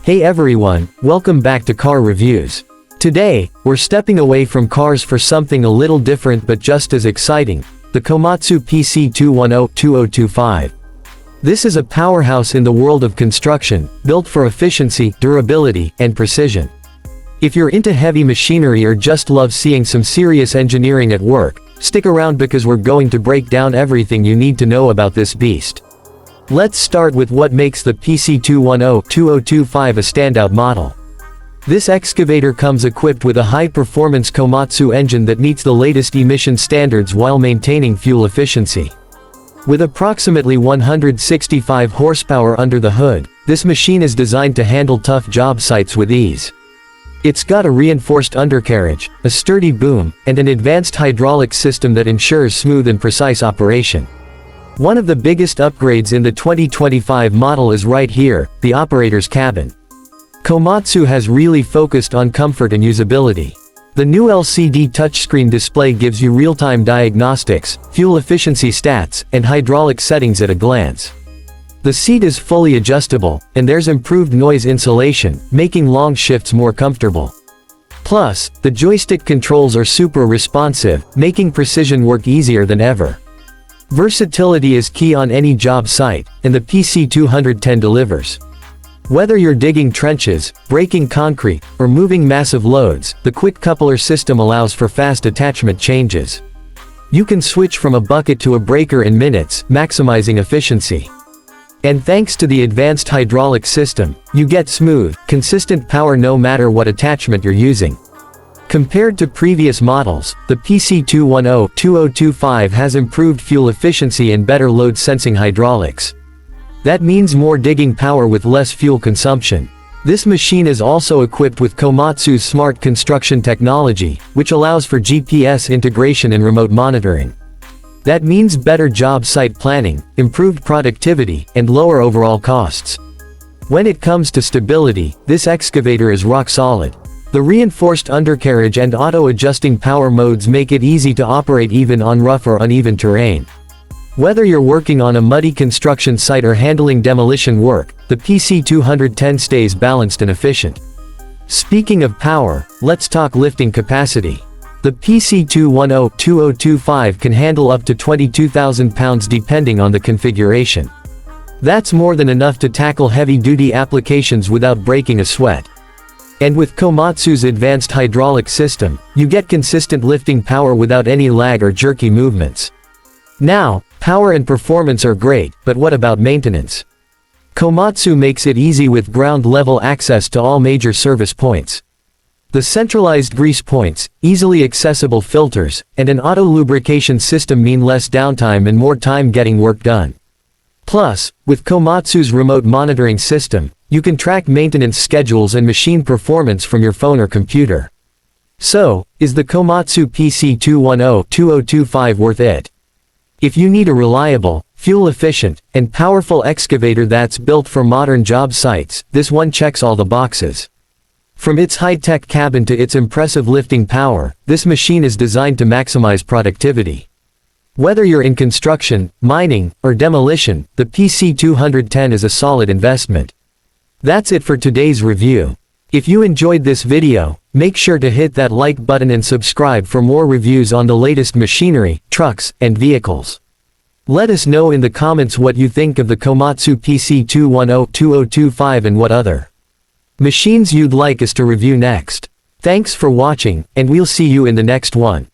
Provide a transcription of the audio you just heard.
Hey everyone, welcome back to Car Reviews. Today, we're stepping away from cars for something a little different but just as exciting, the Komatsu PC210LC-11. This is a powerhouse in the world of construction, built for efficiency, durability, and precision. If you're into heavy machinery or just love seeing some serious engineering at work, stick around because we're going to break down everything you need to know about this beast. Let's start with what makes the PC210LC-11 a standout model. This excavator comes equipped with a high-performance Komatsu engine that meets the latest emission standards while maintaining fuel efficiency. With approximately 165 horsepower under the hood, this machine is designed to handle tough job sites with ease. It's got a reinforced undercarriage, a sturdy boom, and an advanced hydraulic system that ensures smooth and precise operation. One of the biggest upgrades in the 2025 model is right here, the operator's cabin. Komatsu has really focused on comfort and usability. The new LCD touchscreen display gives you real-time diagnostics, fuel efficiency stats, and hydraulic settings at a glance. The seat is fully adjustable, and there's improved noise insulation, making long shifts more comfortable. Plus, the joystick controls are super responsive, making precision work easier than ever. Versatility is key on any job site, and the PC210 delivers. Whether you're digging trenches, breaking concrete, or moving massive loads, the quick coupler system allows for fast attachment changes. You can switch from a bucket to a breaker in minutes, maximizing efficiency. And thanks to the advanced hydraulic system, you get smooth, consistent power no matter what attachment you're using. Compared to previous models, the PC210LC-11 has improved fuel efficiency and better load sensing hydraulics. That means more digging power with less fuel consumption. This machine is also equipped with Komatsu's smart construction technology, which allows for GPS integration and remote monitoring. That means better job site planning, improved productivity, and lower overall costs. When it comes to stability, this excavator is rock solid. The reinforced undercarriage and auto-adjusting power modes make it easy to operate even on rough or uneven terrain. Whether you're working on a muddy construction site or handling demolition work, the PC210 stays balanced and efficient. Speaking of power, let's talk lifting capacity. The PC210LC-11 can handle up to 22,000 pounds depending on the configuration. That's more than enough to tackle heavy-duty applications without breaking a sweat. And with Komatsu's advanced hydraulic system, you get consistent lifting power without any lag or jerky movements. Now, power and performance are great, but what about maintenance? Komatsu makes it easy with ground-level access to all major service points. The centralized grease points, easily accessible filters, and an auto-lubrication system mean less downtime and more time getting work done. Plus, with Komatsu's remote monitoring system, you can track maintenance schedules and machine performance from your phone or computer. So, is the Komatsu PC210LC-11 worth it? If you need a reliable, fuel-efficient, and powerful excavator that's built for modern job sites, this one checks all the boxes. From its high-tech cabin to its impressive lifting power, this machine is designed to maximize productivity. Whether you're in construction, mining, or demolition, the PC210 is a solid investment. That's it for today's review. If you enjoyed this video, make sure to hit that like button and subscribe for more reviews on the latest machinery, trucks, and vehicles. Let us know in the comments what you think of the Komatsu PC210LC-11 and what other machines you'd like us to review next. Thanks for watching, and we'll see you in the next one.